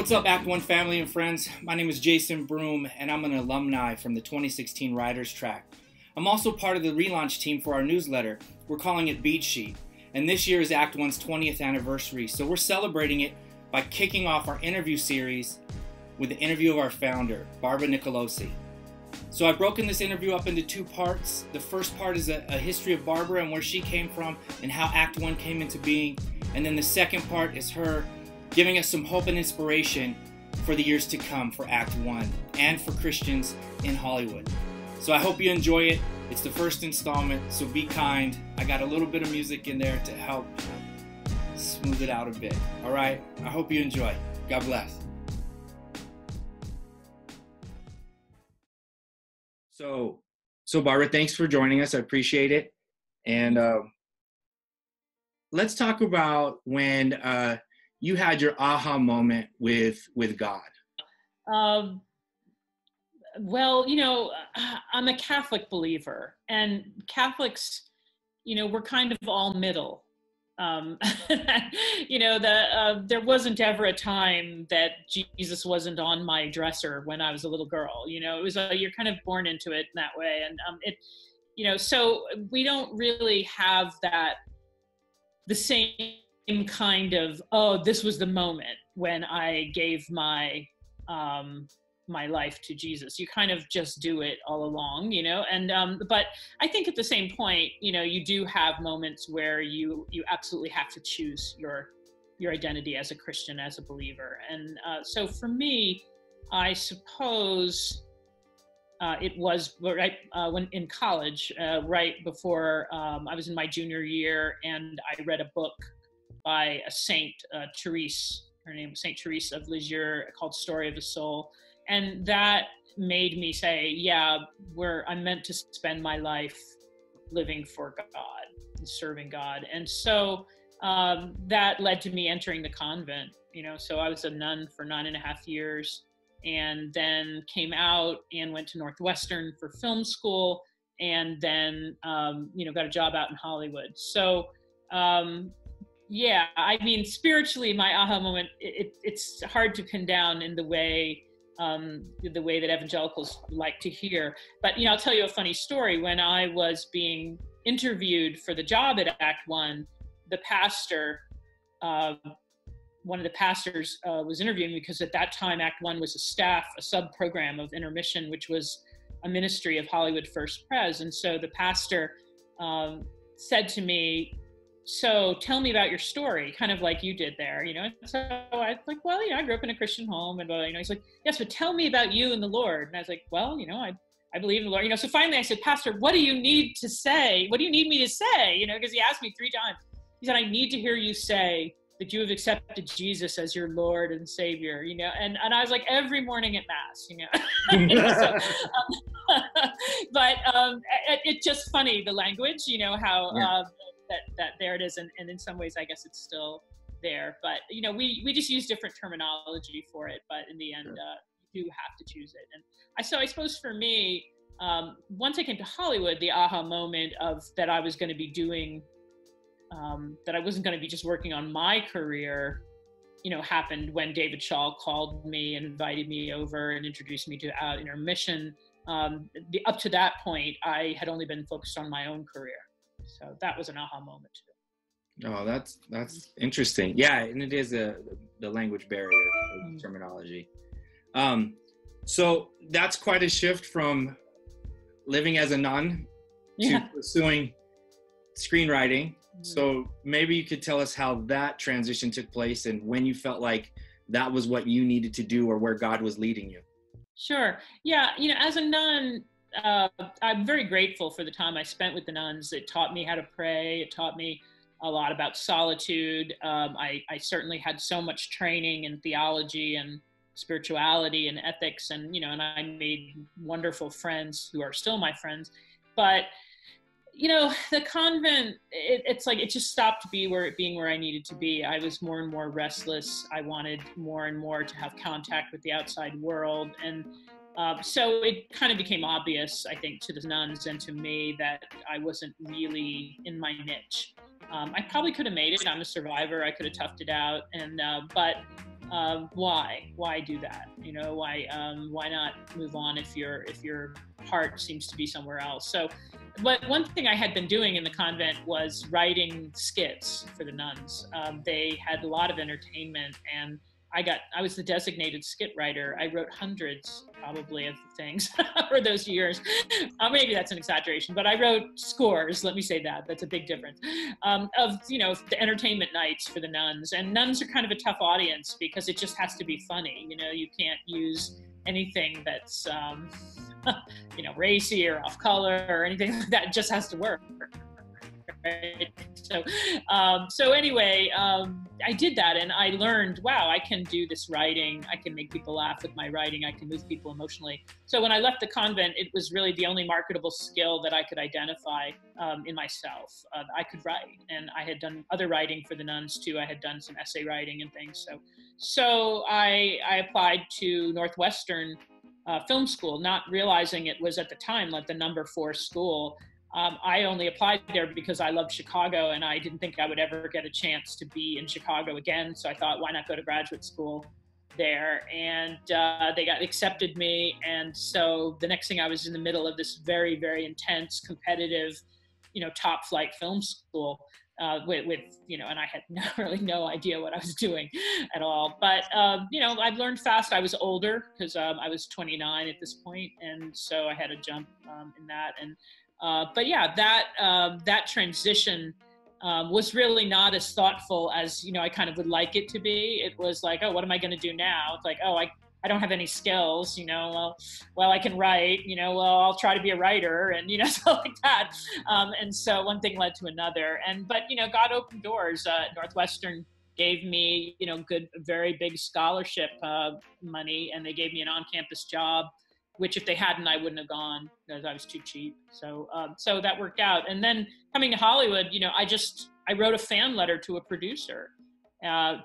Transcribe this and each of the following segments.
What's up, Act One family and friends? My name is Jason Broom, and I'm an alumni from the 2016 Writers Track. I'm also part of the relaunch team for our newsletter. We're calling it Beat Sheet, and this year is Act One's 20th anniversary, so we're celebrating it by kicking off our interview series with the interview of our founder, Barbara Nicolosi. So I've broken this interview up into two parts. The first part is a history of Barbara and where she came from and how Act One came into being. And then the second part is her giving us some hope and inspiration for the years to come for Act One and for Christians in Hollywood. So I hope you enjoy it. It's the first installment, so be kind. I got a little bit of music in there to help smooth it out a bit. All right, I hope you enjoy. God bless. So Barbara, thanks for joining us. I appreciate it. And let's talk about when you had your aha moment with God. Well, I'm a Catholic believer, and Catholics, we're kind of all middle. There wasn't ever a time that Jesus wasn't on my dresser when I was a little girl. It was you're kind of born into it in that way, and so we don't really have the same kind of, oh, this was the moment when I gave my my life to Jesus. You kind of just do it all along, but I think at the same point, you do have moments where you absolutely have to choose your identity as a Christian, as a believer. And so for me, I suppose it was right when in college, right before I was in my junior year, and I read a book by a saint, Therese. Her name was Saint Therese of Lisieux, called Story of the Soul. And that made me say, yeah, I'm meant to spend my life living for God and serving God. And so that led to me entering the convent, so I was a nun for 9.5 years, and then came out and went to Northwestern for film school, and then, got a job out in Hollywood. So, yeah, I mean, spiritually, my aha moment, it's hard to pin down in the way that evangelicals like to hear. But, I'll tell you a funny story. When I was being interviewed for the job at Act One, the pastor, one of the pastors was interviewing me, because at that time, Act One was a sub-program of Intermission, which was a ministry of Hollywood First Pres. And so the pastor said to me, so tell me about your story, kind of like you did there, And so I was like, well, I grew up in a Christian home, and he's like, yes, but tell me about you and the Lord. And I was like, well, I believe in the Lord, So finally I said, Pastor, what do you need to say? What do you need me to say? Because he asked me 3 times. He said, I need to hear you say that you have accepted Jesus as your Lord and Savior, and I was like, every morning at Mass, but it's just funny, the language, how, yeah. That there it is, and in some ways I guess it's still there, but we just use different terminology for it, but in the end, sure. You do have to choose it. And I suppose for me, once I came to Hollywood, the aha moment of that I was going to be doing, that I wasn't going to be just working on my career, happened when David Shaw called me and invited me over and introduced me to Intermission. Up to that point, I had only been focused on my own career. So that was an aha moment too. Oh, that's interesting. Yeah, and it is the language barrier terminology. So that's quite a shift from living as a nun to pursuing screenwriting. So maybe you could tell us how that transition took place and when you felt like that was what you needed to do or where God was leading you. Sure. Yeah. As a nun, I'm very grateful for the time I spent with the nuns. It taught me how to pray. It taught me a lot about solitude. I certainly had so much training in theology and spirituality and ethics, and and I made wonderful friends who are still my friends. But the convent, it's like it just stopped being where I needed to be. I was more and more restless. I wanted more and more to have contact with the outside world, and so it kind of became obvious, I think, to the nuns and to me that I wasn't really in my niche. I probably could have made it. I'm a survivor. I could have toughed it out, but Why do that? You know, why not move on if your heart seems to be somewhere else? So, but one thing I had been doing in the convent was writing skits for the nuns. They had a lot of entertainment, and I was the designated skit writer. I wrote hundreds probably of things for those years. Maybe that's an exaggeration, but I wrote scores, let me say that. That's a big difference, of, you know, the entertainment nights for the nuns. And nuns are kind of a tough audience because it just has to be funny. You know, you can't use anything that's, you know, racy or off color or anything like that. It just has to work. Right? So anyway, I did that, and I learned, wow, I can do this writing. I can make people laugh with my writing. I can move people emotionally. So when I left the convent, it was really the only marketable skill that I could identify in myself. I could write, and I had done other writing for the nuns too. I had done some essay writing and things. So I applied to Northwestern Film School, not realizing it was at the time like the number 4 school. I only applied there because I loved Chicago, and I didn't think I would ever get a chance to be in Chicago again. So I thought, why not go to graduate school there? And they accepted me. And so the next thing, I was in the middle of this very, very intense, competitive, you know, top flight film school with you know, and I had really no idea what I was doing at all. But, you know, I learned fast. I was older because I was 29 at this point. And so I had a jump in that. And but yeah, that transition was really not as thoughtful as, you know, I kind of would like it to be. It was like, oh, what am I going to do now? It's like, oh, I don't have any skills, you know, well, I can write, you know, well, I'll try to be a writer, and, you know, stuff like that. And so one thing led to another. But, you know, God opened doors. Northwestern gave me, you know, very big scholarship money, and they gave me an on-campus job, which if they hadn't, I wouldn't have gone because I was too cheap. So that worked out. And then coming to Hollywood, you know, I wrote a fan letter to a producer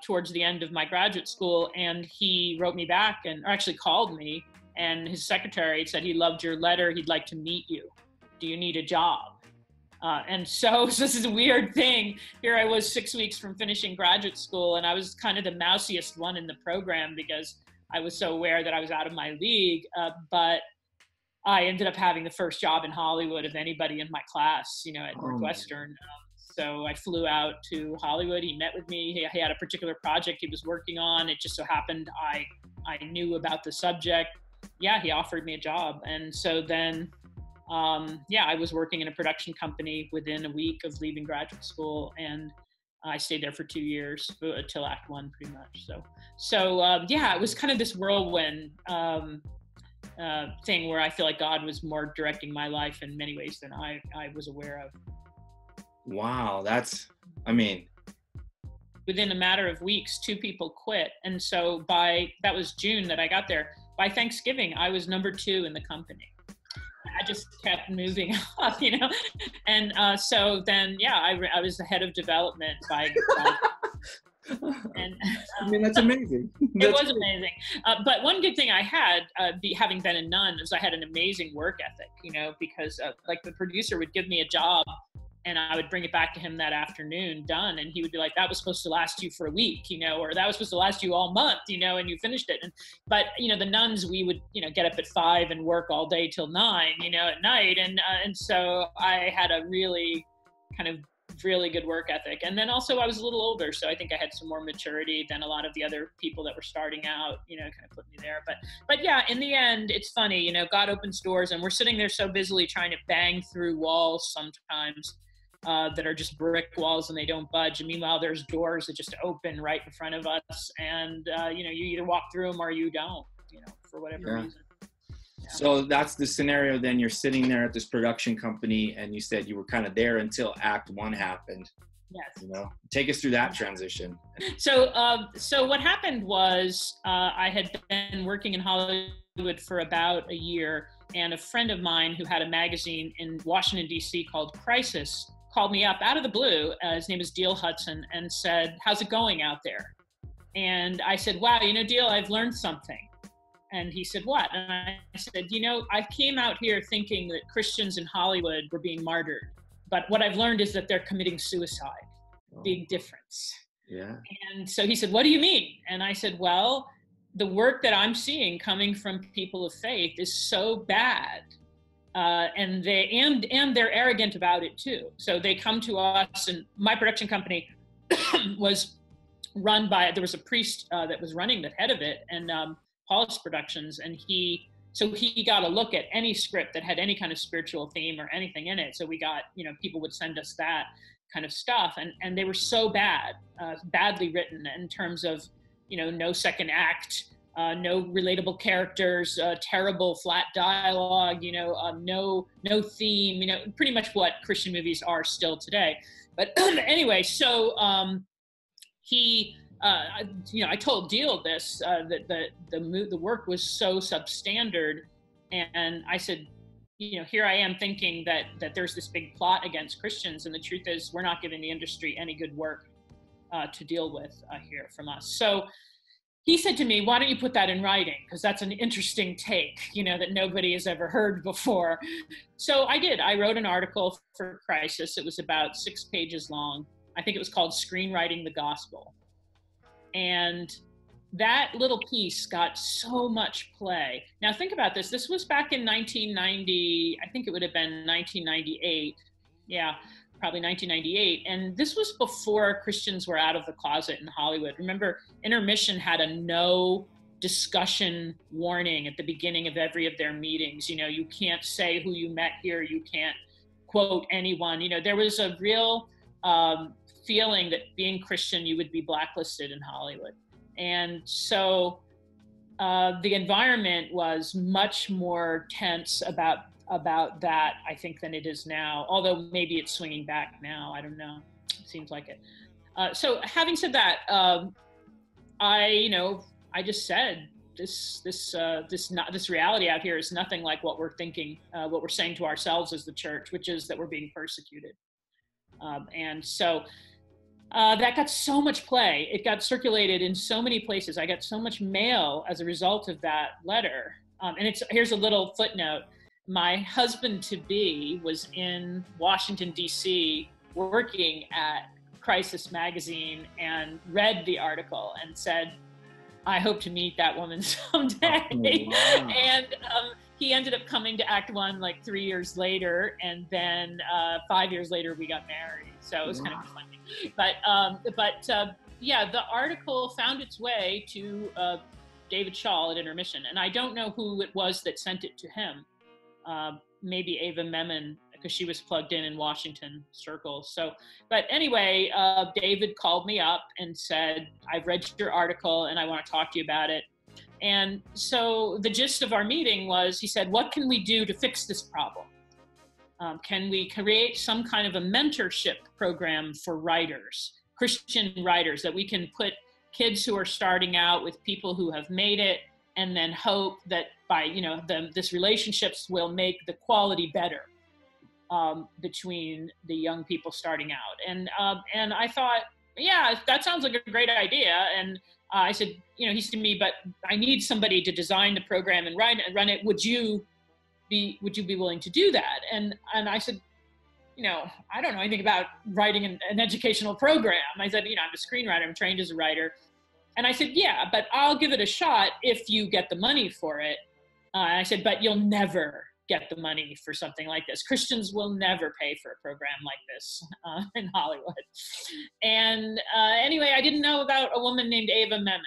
towards the end of my graduate school, and he wrote me back, or actually called me, and his secretary said he loved your letter. He'd like to meet you. Do you need a job? And so this is a weird thing. Here I was 6 weeks from finishing graduate school, and I was kind of the mousiest one in the program because I was so aware that I was out of my league, but I ended up having the first job in Hollywood of anybody in my class, you know, at Northwestern. So I flew out to Hollywood. He met with me. He had a particular project he was working on. It just so happened I knew about the subject. Yeah, he offered me a job. And so then, I was working in a production company within a week of leaving graduate school, and I stayed there for 2 years till Act 1, pretty much. So it was kind of this whirlwind thing where I feel like God was more directing my life in many ways than I was aware of. Wow, within a matter of weeks, 2 people quit. And so that was June that I got there. By Thanksgiving, I was number 2 in the company. I just kept moving up, you know? And so then, I was the head of development and that's amazing. It was amazing. But one good thing I had, having been a nun, was I had an amazing work ethic, you know, because like the producer would give me a job, and I would bring it back to him that afternoon done. And he would be like, that was supposed to last you for a week, you know, or that was supposed to last you all month, you know, and you finished it. But, you know, the nuns, we would, you know, get up at 5 and work all day till 9, you know, at night. And so I had a really good work ethic. And then also I was a little older, so I think I had some more maturity than a lot of the other people that were starting out, you know, kind of put me there. But yeah, in the end, it's funny, you know, God opens doors, and we're sitting there so busily trying to bang through walls sometimes that are just brick walls and they don't budge. And meanwhile, there's doors that just open right in front of us. And, you know, you either walk through them or you don't, you know, for whatever reason. Yeah. So that's the scenario. Then you're sitting there at this production company, and you said you were kind of there until Act 1 happened. Yes. You know, take us through that transition. So what happened was I had been working in Hollywood for about a year, and a friend of mine who had a magazine in Washington, D.C. called Crisis called me up out of the blue. His name is Deel Hudson, and said, how's it going out there? And I said, wow, you know, Deel, I've learned something. And he said, what? And I said, you know, I came out here thinking that Christians in Hollywood were being martyred. But what I've learned is that they're committing suicide. Big difference. Yeah. And so he said, what do you mean? And I said, well, the work that I'm seeing coming from people of faith is so bad. And they're arrogant about it too. So they come to us, and my production company was run by, there was a priest that was running the head of it, and Paulus Productions, and he got a look at any script that had any kind of spiritual theme or anything in it. So we got, people would send us that kind of stuff, and they were so badly written in terms of, no second act, no relatable characters, terrible flat dialogue, no theme, pretty much what Christian movies are still today. But anyway, so he, I told Deal this, that the work was so substandard, and I said, here I am thinking that there's this big plot against Christians, and the truth is we're not giving the industry any good work to deal with here from us. So he said to me, why don't you put that in writing? Because that's an interesting take, that nobody has ever heard before. So I did. I wrote an article for Crisis. It was about 6 pages long. I think it was called Screenwriting the Gospel. And that little piece got so much play. Now think about this. This was back in 1990. I think it would have been 1998. Yeah, probably 1998. And this was before Christians were out of the closet in Hollywood. Remember, Intermission had a no discussion warning at the beginning of every of their meetings. You can't say who you met here. You can't quote anyone. There was a real feeling that being Christian, you would be blacklisted in Hollywood. And so the environment was much more tense about that, I think, than it is now. Although maybe it's swinging back now. I don't know. It seems like it. So having said that, I just said this reality out here is nothing like what we're thinking, what we're saying to ourselves as the church, which is that we're being persecuted. And so that got so much play. It got circulated in so many places. I got so much mail as a result of that letter. And here's a little footnote. My husband-to-be was in Washington, D.C., working at Crisis Magazine, and read the article and said, I hope to meet that woman someday. Oh, wow. And he ended up coming to Act One like 3 years later, and then 5 years later we got married. So it was kind of funny. But yeah, the article found its way to David Shaw at Intermission, and I don't know who it was that sent it to him. Maybe Ava Memon, because she was plugged in Washington circles. So, but anyway, David called me up and said, I've read your article and I want to talk to you about it. And so the gist of our meeting was, he said, what can we do to fix this problem? Can we create some kind of a mentorship program for writers, Christian writers, that we can put kids who are starting out with people who have made it, and then hope that by, this relationships will make the quality better between the young people starting out. And I thought, yeah, that sounds like a great idea. And I said, he said to me, but I need somebody to design the program and run it. Would you be willing to do that? And I said, I don't know anything about writing an educational program. I said, I'm a screenwriter. I'm trained as a writer. And I said, yeah, but I'll give it a shot if you get the money for it. And I said, but you'll never get the money for something like this. Christians will never pay for a program like this in Hollywood. And anyway, I didn't know about a woman named Ava Memon,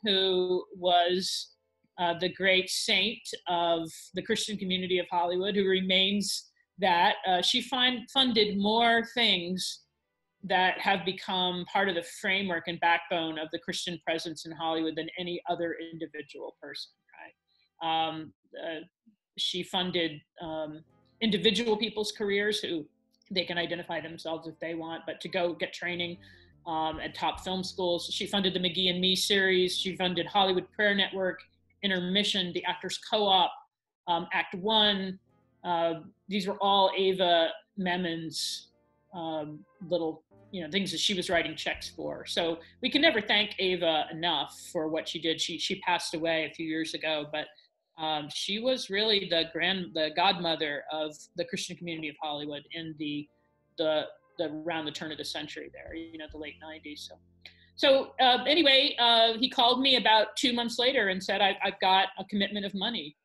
who was the great saint of the Christian community of Hollywood, who remains that. She funded more things that have become part of the framework and backbone of the Christian presence in Hollywood than any other individual person, right? She funded individual people's careers who they can identify themselves if they want, but to go get training at top film schools. She funded the McGee and Me series. She funded Hollywood Prayer Network, Intermission, the Actors Co-op, Act One. These were all Ava Memon's little things that she was writing checks for. So we can never thank Ava enough for what she did. She passed away a few years ago, but she was really the godmother of the Christian community of Hollywood in the around the turn of the century there, the late 90s. So anyway, he called me about 2 months later and said, I've got a commitment of money.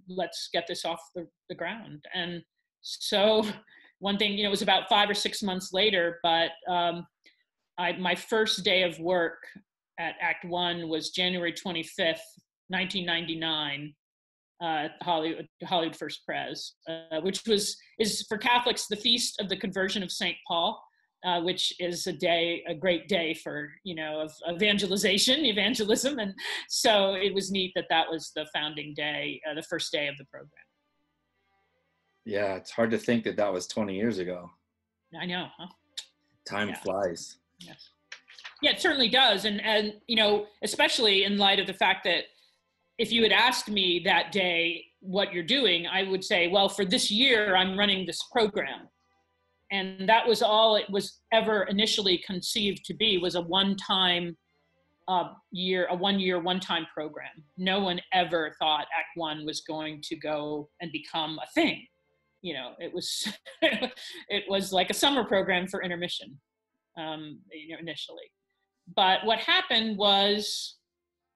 Let's get this off the ground. And so one thing, it was about 5 or 6 months later, but my first day of work at Act One was January 25th, 1999. Hollywood First Pres, which is for Catholics the feast of the conversion of St. Paul, which is a great day for of evangelism, and so it was neat that was the founding day, the first day of the program. Yeah, it's hard to think that was 20 years ago. I know, huh? Time flies. Yes. Yeah, it certainly does, and especially in light of the fact that if you had asked me that day what you're doing, I would say, well, for this year, I'm running this program. And that was all it was ever initially conceived to be, was a one-time one-time program. No one ever thought Act One was going to go and become a thing. It was it was like a summer program for intermission, initially. But what happened was,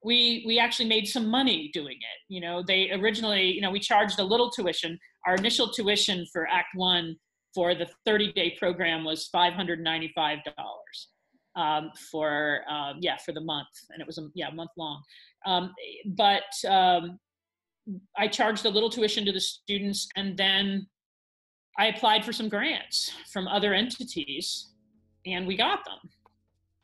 we actually made some money doing it. They originally, we charged a little tuition. Our initial tuition for Act One for the 30-day program was $595 for the month, and it was a month long. But I charged a little tuition to the students, and then I applied for some grants from other entities, and we got them.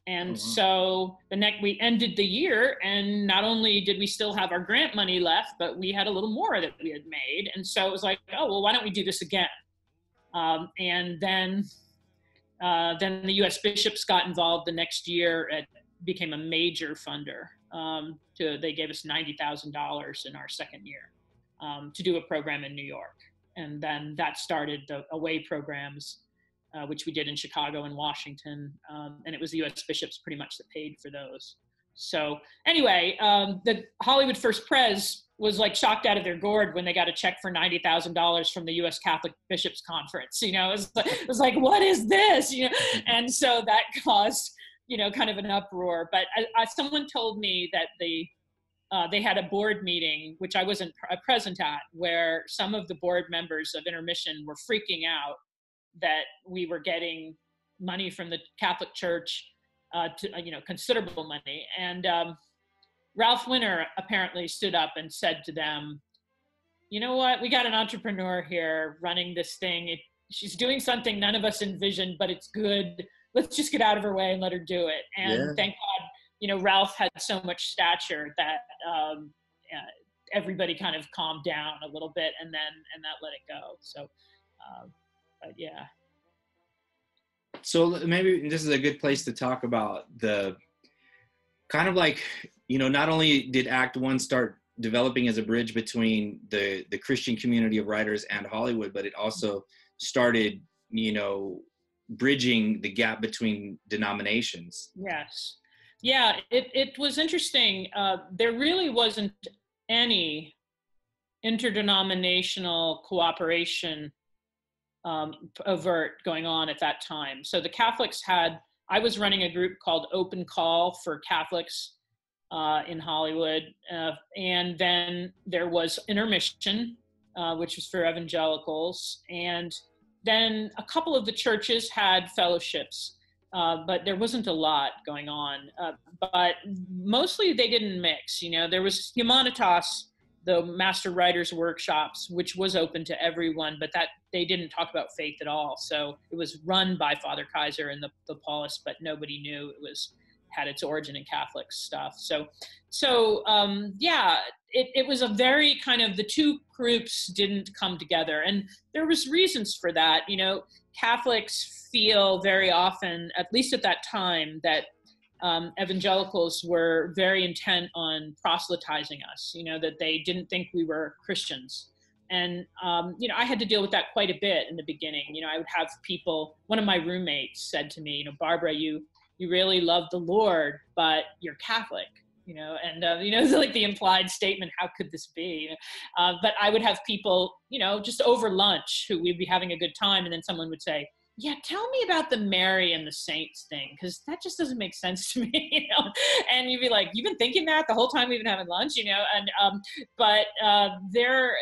And so we ended the year, and not only did we still have our grant money left, but we had a little more that we had made. And so it was like, oh, well, why don't we do this again? And then the U.S. bishops got involved the next year. It became a major funder. They gave us $90,000 in our second year to do a program in New York. And then that started the away programs, which we did in Chicago and Washington. And it was the U.S. bishops pretty much that paid for those. So anyway, the Hollywood First Pres was like shocked out of their gourd when they got a check for $90,000 from the U.S. Catholic Bishops Conference. It was like, what is this? And so that caused, kind of an uproar. But someone told me that they had a board meeting, which I wasn't present at, where some of the board members of Intermission were freaking out that we were getting money from the Catholic Church, considerable money. And Ralph Winter apparently stood up and said to them, you know what, we got an entrepreneur here running this thing. She's doing something none of us envisioned, but it's good. Let's just get out of her way and let her do it. And thank God, Ralph had so much stature that everybody kind of calmed down a little bit, and that let it go. So, but yeah. So maybe this is a good place to talk about the kind of like, not only did Act One start developing as a bridge between the Christian community of writers and Hollywood, but it also started, bridging the gap between denominations. Yes. Yeah, it was interesting. There really wasn't any interdenominational cooperation overt going on at that time. So the Catholics I was running a group called Open Call for Catholics in Hollywood. And then there was Intermission, which was for evangelicals. And then a couple of the churches had fellowships, but there wasn't a lot going on. But mostly they didn't mix. There was Humanitas, the Master Writers Workshops, which was open to everyone, but that they didn't talk about faith at all. So it was run by Father Kaiser and the Paulists, but nobody knew it had its origin in Catholic stuff. So it was a very kind of, the two groups didn't come together, and there was reasons for that. Catholics feel very often, at least at that time, that evangelicals were very intent on proselytizing us, that they didn't think we were Christians. And, I had to deal with that quite a bit in the beginning. I would have people, one of my roommates said to me, Barbara, you really love the Lord, but you're Catholic, and, it's like the implied statement, how could this be? But I would have people, just over lunch, who we'd be having a good time, and then someone would say, Yeah, tell me about the Mary and the saints thing, because that just doesn't make sense to me, you know. And you'd be like, "You've been thinking that the whole time we've been having lunch," you know. And but there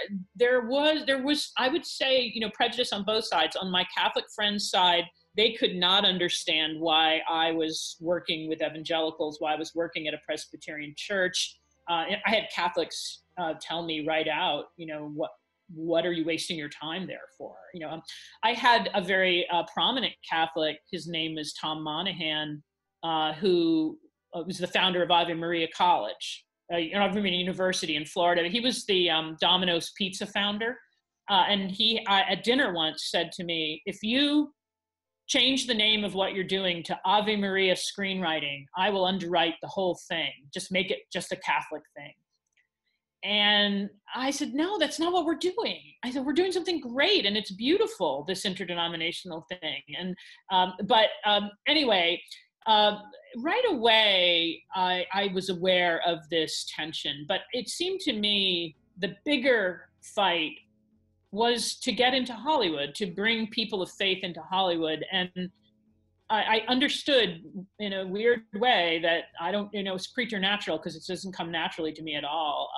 was I would say, you know, prejudice on both sides. On my Catholic friends' side, they could not understand why I was working with evangelicals, why I was working at a Presbyterian church. I had Catholics tell me right out, you know, what are you wasting your time there for? You know, I had a very prominent Catholic. His name is Tom Monahan, who was the founder of Ave Maria College, Ave Maria University in Florida. He was the Domino's Pizza founder, and he at dinner once said to me, "If you change the name of what you're doing to Ave Maria Screenwriting, I will underwrite the whole thing. Just make it just a Catholic thing." And I said, "No, that's not what we're doing." I said, "We're doing something great, and it's beautiful, this interdenominational thing." And anyway, right away, I was aware of this tension. But it seemed to me the bigger fight was to get into Hollywood, to bring people of faith into Hollywood. And I understood in a weird way that I don't, you know, it's preternatural because it doesn't come naturally to me at all.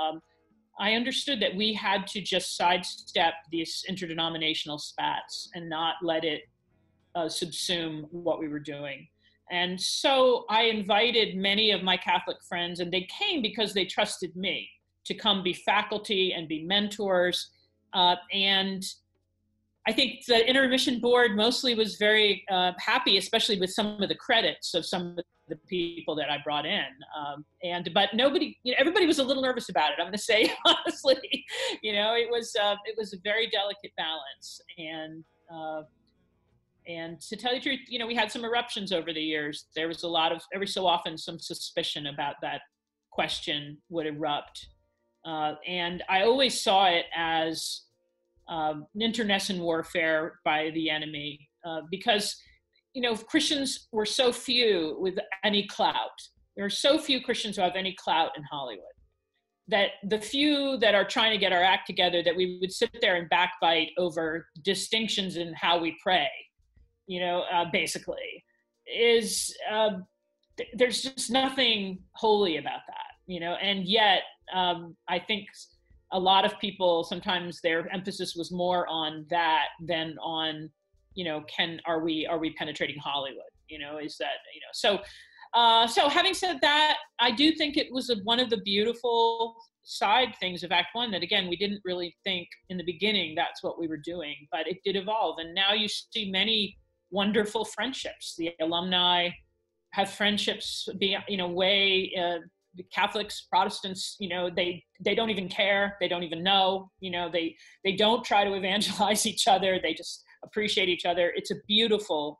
I understood that we had to just sidestep these interdenominational spats and not let it subsume what we were doing. And so I invited many of my Catholic friends, and they came because they trusted me to come be faculty and be mentors. And I think the intermission board mostly was very happy, especially with some of the credits of some of the people that I brought in. But nobody, you know, everybody was a little nervous about it. I'm going to say honestly, you know, it was a very delicate balance. And to tell you the truth, you know, we had some eruptions over the years. There was a lot of, every so often, some suspicion about that question would erupt. And I always saw it as internecine warfare by the enemy, because, you know, Christians were so few with any clout. There are so few Christians who have any clout in Hollywood, that the few that are trying to get our act together, that we would sit there and backbite over distinctions in how we pray, you know, basically, is there's just nothing holy about that, you know. And yet, I think a lot of people, sometimes their emphasis was more on that than on, you know, are we penetrating Hollywood? You know, is that, you know, so having said that, I do think it was one of the beautiful side things of Act One, that again, we didn't really think in the beginning that's what we were doing, but it did evolve. And now you see many wonderful friendships. The alumni have friendships, you know, Catholics, Protestants, you know, they don't even care. They don't even know, you know, they don't try to evangelize each other. They just appreciate each other. It's a beautiful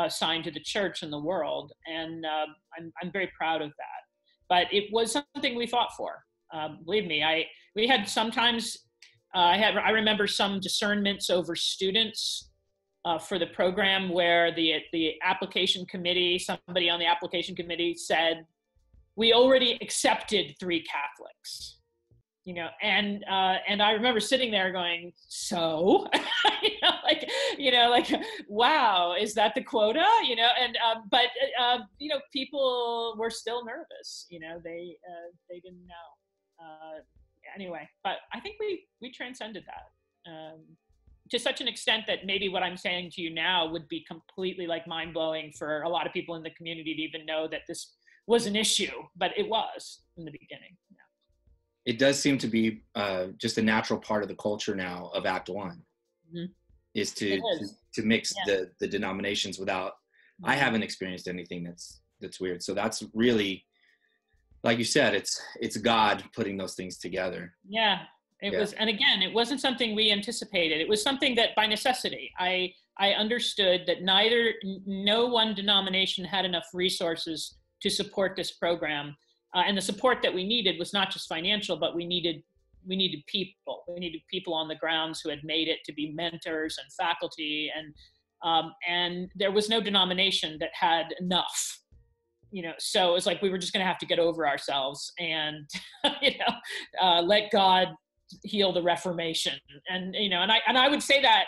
sign to the church and the world. And I'm very proud of that. But it was something we fought for. Believe me, we had sometimes, I remember some discernments over students for the program, where the application committee, somebody on the application committee said, "We already accepted 3 Catholics," you know, and I remember sitting there going, "So," like, wow, is that the quota? You know, and but you know, people were still nervous. You know, they didn't know. Anyway, but I think we transcended that to such an extent that maybe what I'm saying to you now would be completely like mind blowing for a lot of people in the community to even know that this was an issue, but it was in the beginning. Yeah. It does seem to be just a natural part of the culture now of Act One, mm-hmm. is to mix the denominations without. Mm-hmm. I haven't experienced anything that's weird. So that's really, like you said, it's God putting those things together. Yeah, it was, and again, it wasn't something we anticipated. It was something that by necessity, I understood that no one denomination had enough resources to support this program. And the support that we needed was not just financial, but we needed people. We needed people on the grounds who had made it to be mentors and faculty. And there was no denomination that had enough, you know, so it's like we were just going to have to get over ourselves and, you know, let God heal the Reformation. And, you know, and I would say that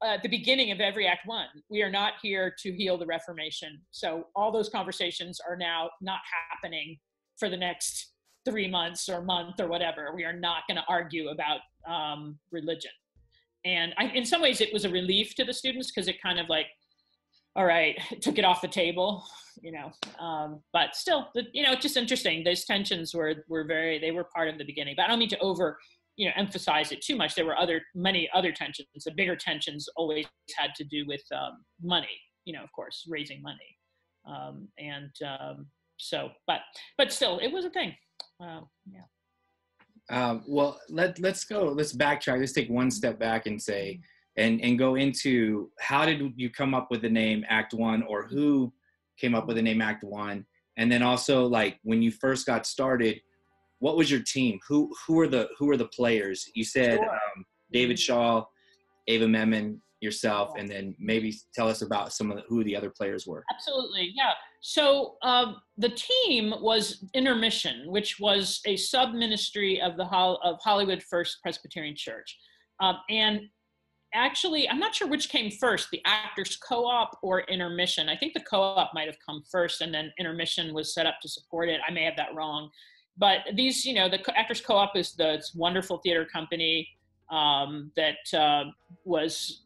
at the beginning of every Act One, we are not here to heal the Reformation. So all those conversations are now not happening for the next 3 months or month or whatever. We are not going to argue about religion. And in some ways, it was a relief to the students because it kind of like, all right, took it off the table, but still, it's just interesting. Those tensions were they were part of the beginning, but I don't mean to emphasize it too much. There were many other tensions. The bigger tensions always had to do with money, of course, raising money. But still, it was a thing. Well, let's backtrack. Let's take one step back and say, and go into, how did you come up with the name Act One, or who came up with the name Act One? And then also, like, when you first got started, what was your team? Who were the players? You said Sure. David Shaw, Ava Memon, yourself, and then maybe tell us about who the other players were. Absolutely, yeah. So the team was Intermission, which was a sub-ministry of Hollywood First Presbyterian Church. And actually, I'm not sure which came first, the Actors Co-op or Intermission. I think the Co-op might have come first, and then Intermission was set up to support it. I may have that wrong. But these, the Actors Co-op is this wonderful theater company that was,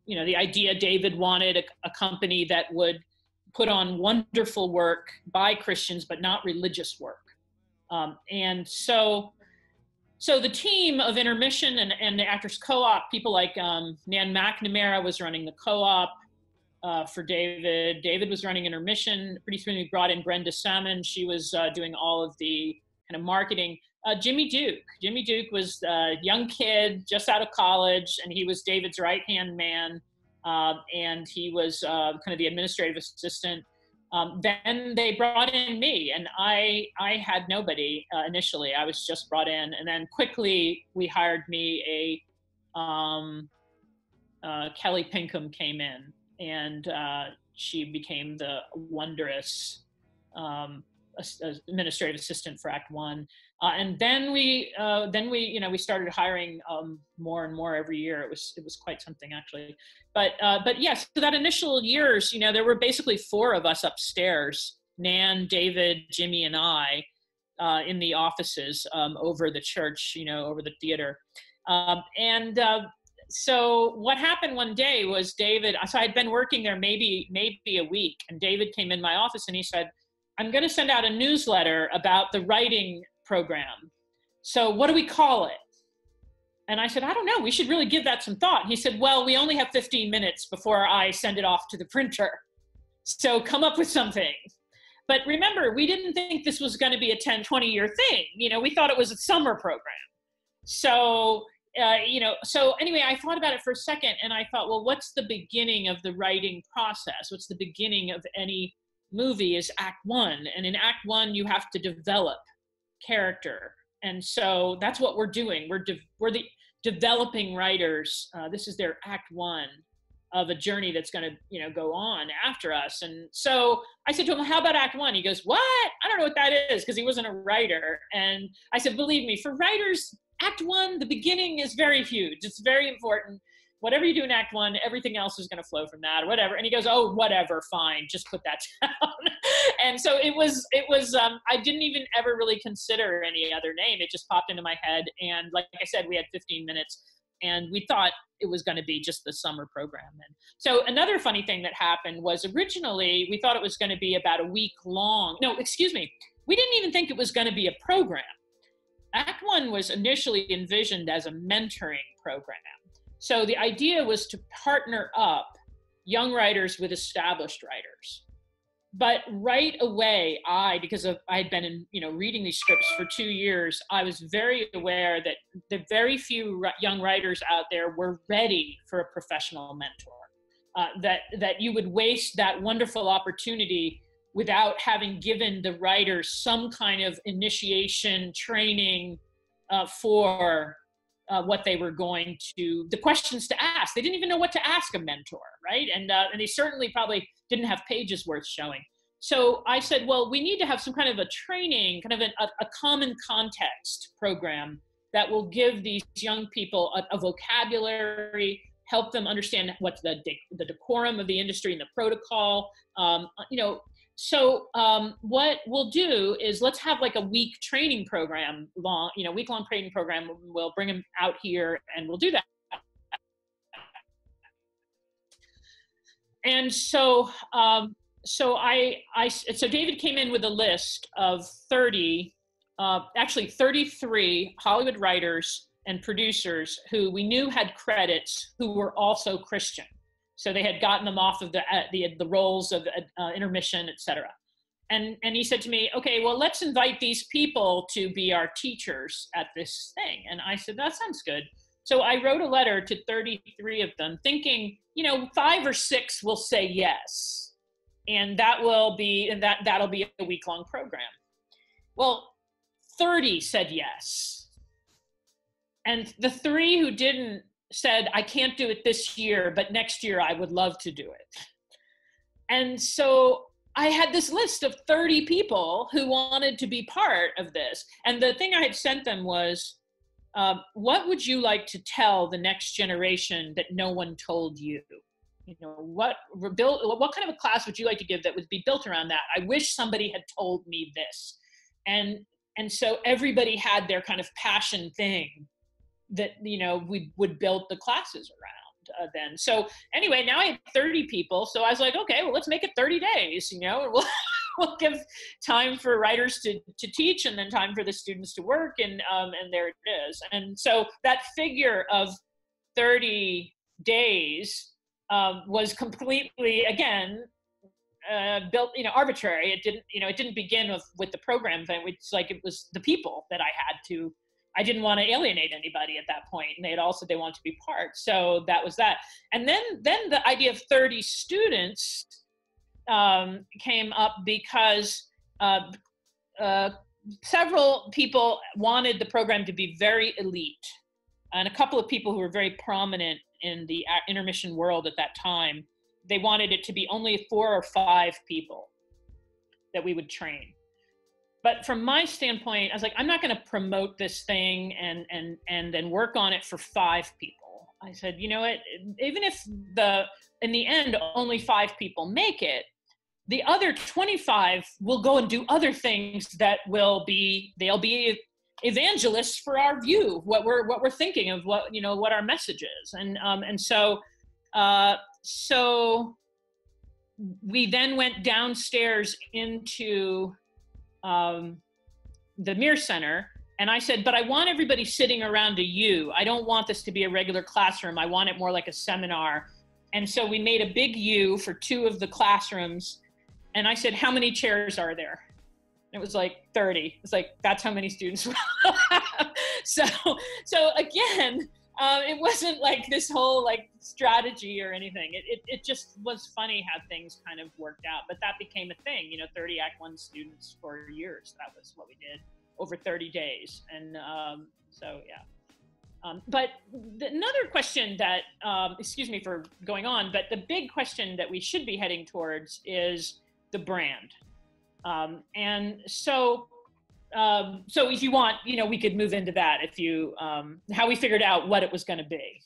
the idea David wanted a company that would put on wonderful work by Christians, but not religious work. And so the team of Intermission and the Actors Co-op, people like Nan McNamara was running the Co-op for David. David was running Intermission. Pretty soon we brought in Brenda Salmon. She was doing all of the kind of marketing. Jimmy Duke was a young kid just out of college, and he was David's right-hand man. And he was kind of the administrative assistant. Then they brought in me, and I had nobody initially. I was just brought in, and then quickly we hired me. Kelly Pinkham came in, and she became the wondrous administrative assistant for Act One. And then we started hiring more and more every year. It was quite something, actually. But yes, so that initial years, there were basically 4 of us upstairs: Nan, David, Jimmy, and I, in the offices over the church, over the theater. So what happened one day was so I'd been working there maybe a week, and David came in my office and he said, "I'm going to send out a newsletter about the writing program. So what do we call it?" And I said, "I don't know. We should really give that some thought." He said, "Well, we only have 15 minutes before I send it off to the printer. So come up with something." But remember, we didn't think this was going to be a 10, 20-year thing. We thought it was a summer program. So, so anyway, I thought about it for a second, and I thought, well, what's the beginning of the writing process? What's the beginning of any movie? Is Act One. And in Act One, you have to develop character. And so that's what we're doing. We're the developing writers. This is their Act One of a journey that's going to, go on after us. And so I said to him, "Well, how about Act One?" He goes, "What? I don't know what that is," because he wasn't a writer. And I said, "Believe me, for writers, Act One, the beginning is very huge. It's very important. Whatever you do in Act One, everything else is going to flow from that, or whatever." And he goes, "Oh, whatever, fine, just put that down." And so it was. I didn't even ever really consider any other name. It just popped into my head. And like I said, we had 15 minutes, and we thought it was going to be just the summer program. And so another funny thing that happened was, originally we thought it was going to be about a week long. No, excuse me. We didn't even think it was going to be a program. Act One was initially envisioned as a mentoring program. So the idea was to partner up young writers with established writers. But right away, because I had been reading these scripts for 2 years, I was very aware that the very few young writers out there were ready for a professional mentor. That you would waste that wonderful opportunity without having given the writers some kind of initiation training for what they were the questions to ask. They didn't even know what to ask a mentor, right? And they certainly probably didn't have pages worth showing. So I said, well, we need to have some kind of a training, kind of a common context program that will give these young people a vocabulary, help them understand what's the decorum of the industry and the protocol. So what we'll do is let's have like a week training program, week-long training program. We'll bring them out here and we'll do that. And so, so David came in with a list of 33 Hollywood writers and producers who we knew had credits, who were also Christian. So they had gotten them off of the roles of intermission, et cetera. And he said to me, okay, well, let's invite these people to be our teachers at this thing. And I said, that sounds good. So I wrote a letter to 33 of them thinking, 5 or 6 will say yes. And that'll be a week-long program. Well, 30 said yes. And the 3 who didn't said, I can't do it this year, but next year I would love to do it. And so I had this list of 30 people who wanted to be part of this. And the thing I had sent them was, what would you like to tell the next generation that no one told you? What kind of a class would you like to give that would be built around that? I wish somebody had told me this. And so everybody had their kind of passion thing that, we would build the classes around then. So anyway, now I have 30 people. So I was like, okay, well, let's make it 30 days, and we'll give time for writers to teach and then time for the students to work. And there it is. And so that figure of 30 days was completely, again, built, arbitrary. It didn't begin with the program thing. It's like, it was the people that I didn't want to alienate anybody at that point. And they wanted to be part. So that was that. And then the idea of 30 students came up because several people wanted the program to be very elite. And a couple of people who were very prominent in the intermission world at that time, they wanted it to be only 4 or 5 people that we would train. But from my standpoint, I was like, I'm not going to promote this thing and then work on it for 5 people. I said, you know what, even if in the end only 5 people make it, the other 25 will go and do other things that they'll be evangelists for our view, what we're thinking of, what our message is. And so we then went downstairs into the Mir Center, and I said, but I want everybody sitting around a U. I don't want this to be a regular classroom. I want it more like a seminar. And so we made a big U for 2 of the classrooms. And I said, how many chairs are there? And it was like 30. It's like, that's how many students we'll have. So again, it wasn't like this whole strategy or anything. It just was funny how things kind of worked out. But that became a thing, 30 Act 1 students for years. That was what we did over 30 days. And but another question that, excuse me for going on, but the big question that we should be heading towards is the brand. So if you want, we could move into that if you, how we figured out what it was going to be.